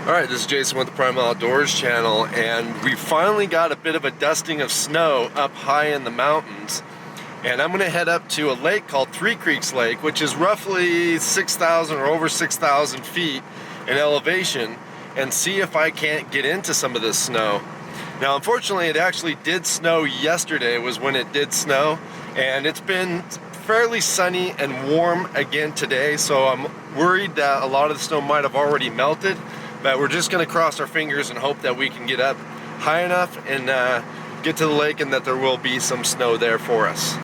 Alright, this is Jason with the Primal Outdoors channel, and we finally got a bit of a dusting of snow up high in the mountains. And I'm going to head up to a lake called Three Creeks Lake, which is roughly 6,000 or over 6,000 feet in elevation, and see if I can't get into some of this snow. Now, unfortunately, it actually did snow yesterday, was when it did snow, and it's been fairly sunny and warm again today, so I'm worried that a lot of the snow might have already melted. But we're just going to cross our fingers and hope that we can get up high enough and get to the lake and that there will be some snow there for us.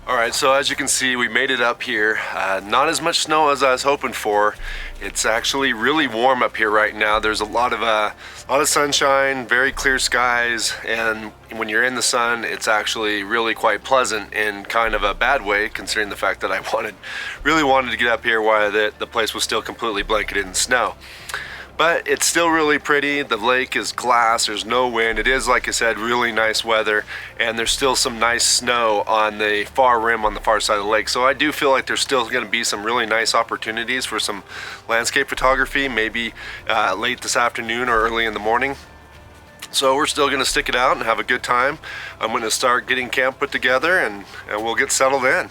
Alright, so as you can see, we made it up here. Not as much snow as I was hoping for. It's actually really warm up here right now. There's a lot of sunshine, very clear skies, and when you're in the sun, it's actually really quite pleasant in kind of a bad way, considering the fact that I really wanted to get up here while the place was still completely blanketed in snow. But it's still really pretty. The lake is glass, there's no wind. It is, like I said, really nice weather, and there's still some nice snow on the far rim on the far side of the lake. So I do feel like there's still going to be some really nice opportunities for some landscape photography, maybe late this afternoon or early in the morning. So we're still going to stick it out and have a good time. I'm going to start getting camp put together and we'll get settled in.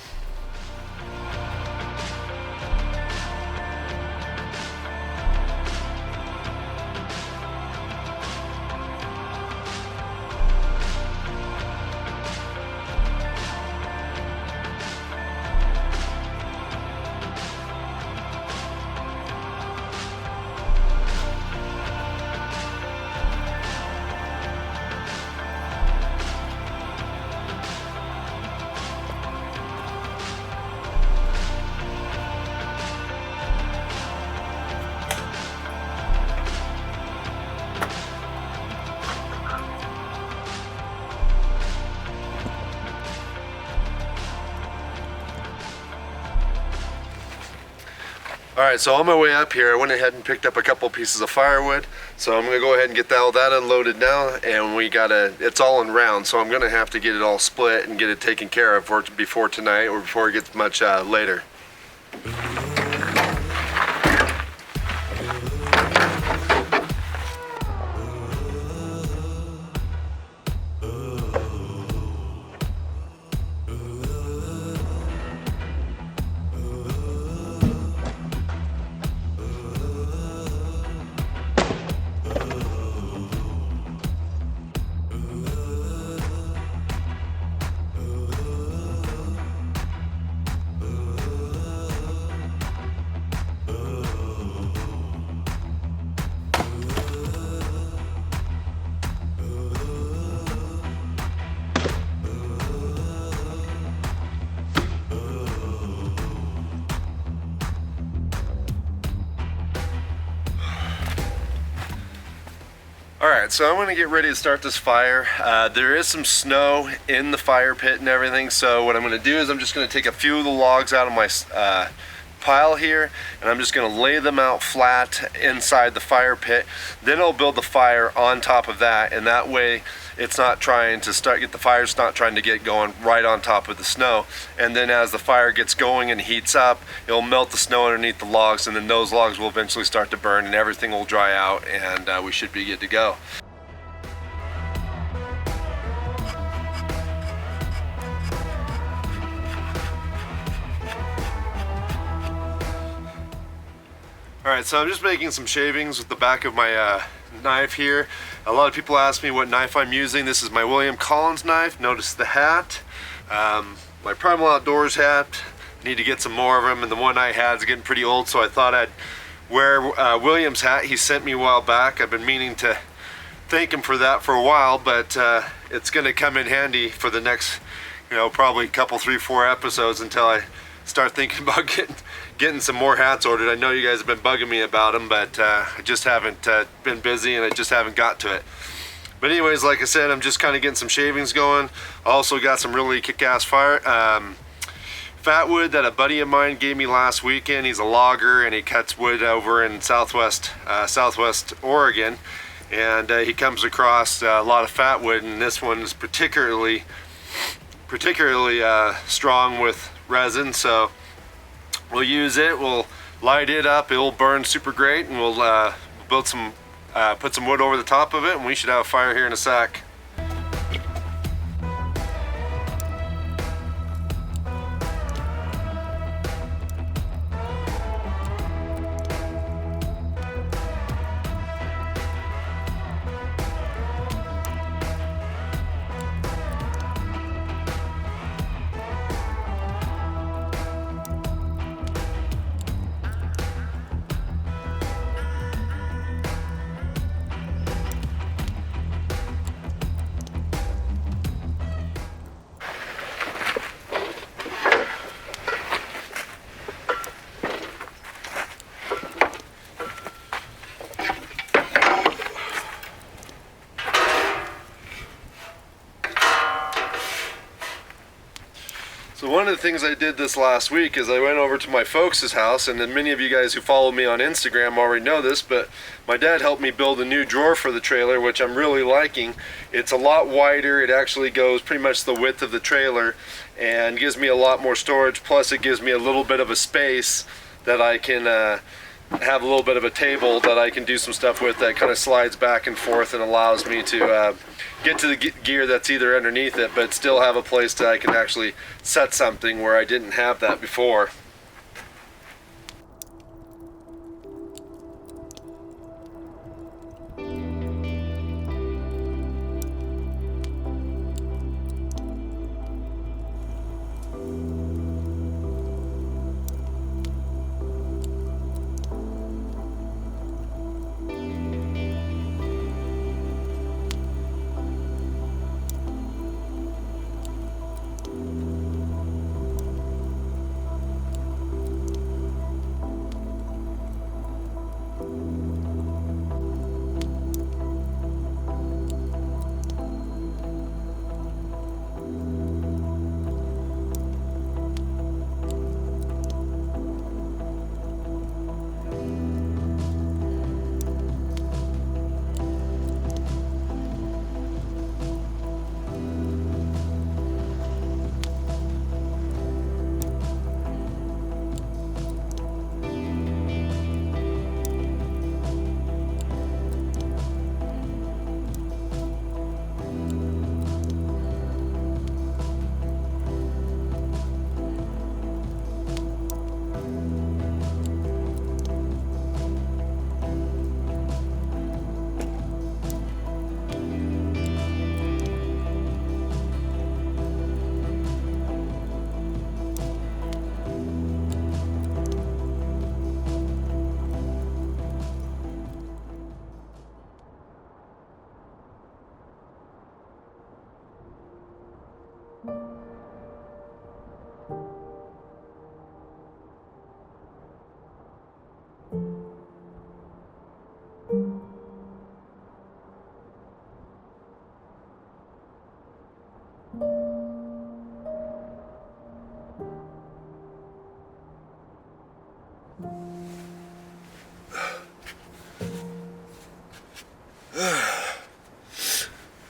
Alright, so on my way up here, I went ahead and picked up a couple pieces of firewood. So I'm going to go ahead and get all that unloaded now, and it's all in rounds, so I'm going to have to get it all split and get it taken care of before tonight or before it gets much later. Alright, so I'm going to get ready to start this fire. There is some snow in the fire pit and everything, so what I'm going to do is I'm just going to take a few of the logs out of my pile here, and I'm just going to lay them out flat inside the fire pit. Then I'll build the fire on top of that, and that way it's not trying to the fire's not trying to get going right on top of the snow. And then as the fire gets going and heats up, it'll melt the snow underneath the logs, and then those logs will eventually start to burn and everything will dry out, and we should be good to go. Alright, so I'm just making some shavings with the back of my knife here. A lot of people ask me what knife I'm using. This is my William Collins knife. Notice the hat. My Primal Outdoors hat. Need to get some more of them, and the one I had is getting pretty old, so I thought I'd wear William's hat he sent me a while back. I've been meaning to thank him for that for a while, but it's going to come in handy for the next, probably couple, 3, 4 episodes until I start thinking about getting some more hats ordered. I know you guys have been bugging me about them, but I just haven't been busy and I just haven't got to it. But anyways, like I said, I'm just kind of getting some shavings going. I also got some really kick-ass fat wood that a buddy of mine gave me last weekend. He's a logger and he cuts wood over in southwest Oregon, and he comes across a lot of fat wood, and this one is particularly strong with resin. So we'll use it, we'll light it up, it'll burn super great, and we'll put some wood over the top of it, and we should have a fire here in a sec. So one of the things I did this last week is I went over to my folks' house, and then many of you guys who follow me on Instagram already know this, but my dad helped me build a new drawer for the trailer, which I'm really liking. It's a lot wider. It actually goes pretty much the width of the trailer and gives me a lot more storage, plus it gives me a little bit of a space that I can have a little bit of a table that I can do some stuff with that kind of slides back and forth and allows me to get to the gear that's either underneath it, but still have a place that I can actually set something where I didn't have that before.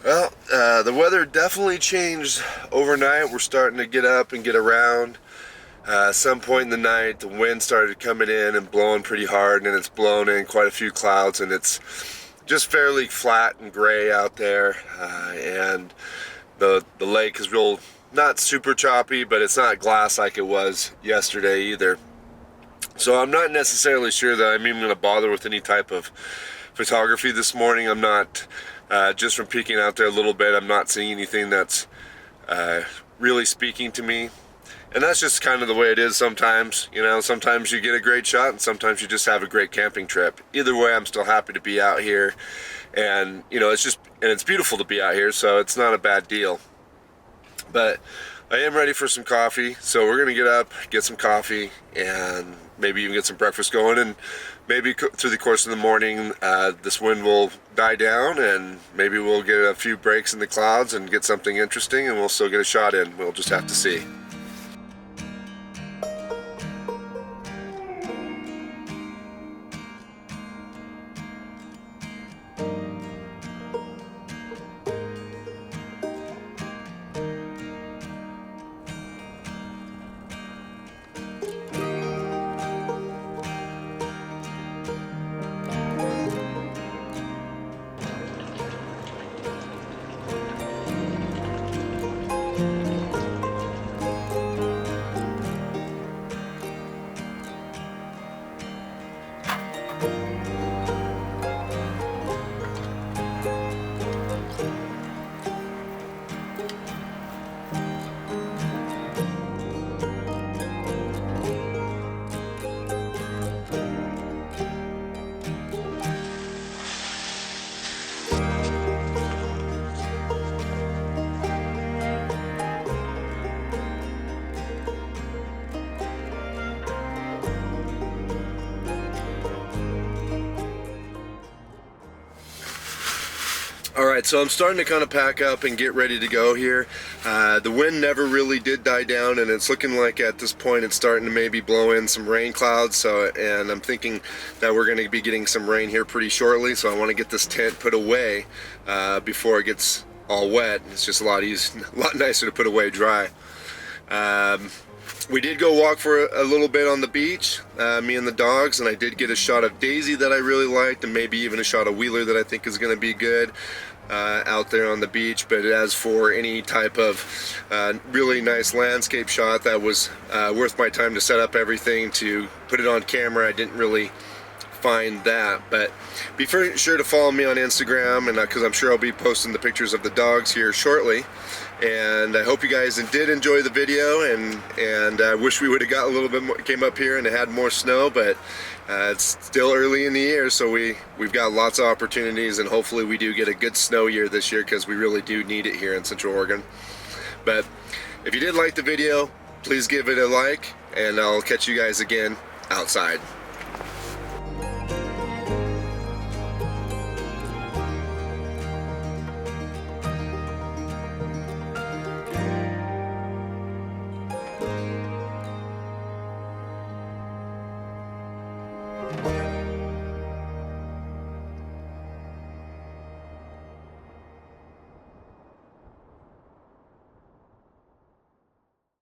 Well, the weather definitely changed overnight. We're starting to get up and get around. At some point in the night, the wind started coming in and blowing pretty hard, and it's blown in quite a few clouds, and it's just fairly flat and gray out there. And the lake is real, not super choppy, but it's not glass like it was yesterday either. So I'm not necessarily sure that I'm even going to bother with any type of photography this morning. I'm not, just from peeking out there a little bit, I'm not seeing anything that's really speaking to me. And that's just kind of the way it is sometimes. You know, sometimes you get a great shot and sometimes you just have a great camping trip. Either way, I'm still happy to be out here. And, you know, it's beautiful to be out here, so it's not a bad deal. But I am ready for some coffee, so we're gonna get up, get some coffee, and maybe even get some breakfast going, and maybe through the course of the morning, this wind will die down, and maybe we'll get a few breaks in the clouds and get something interesting, and we'll still get a shot in. We'll just have to see. Alright, so I'm starting to kind of pack up and get ready to go here. The wind never really did die down, and it's looking like at this point it's starting to maybe blow in some rain clouds, and I'm thinking that we're going to be getting some rain here pretty shortly, so I want to get this tent put away before it gets all wet. It's just a lot nicer to put away dry. We did go walk for a little bit on the beach, me and the dogs, and I did get a shot of Daisy that I really liked, and maybe even a shot of Wheeler that I think is going to be good out there on the beach. But as for any type of really nice landscape shot that was worth my time to set up everything to put it on camera, I didn't really find that. But be sure to follow me on Instagram, and because I'm sure I'll be posting the pictures of the dogs here shortly. And I hope you guys did enjoy the video, and I wish we would have got a little bit more, came up here and had more snow, but it's still early in the year, so we've got lots of opportunities, and hopefully we do get a good snow year this year, because we really do need it here in Central Oregon. But if you did like the video, please give it a like, and I'll catch you guys again outside.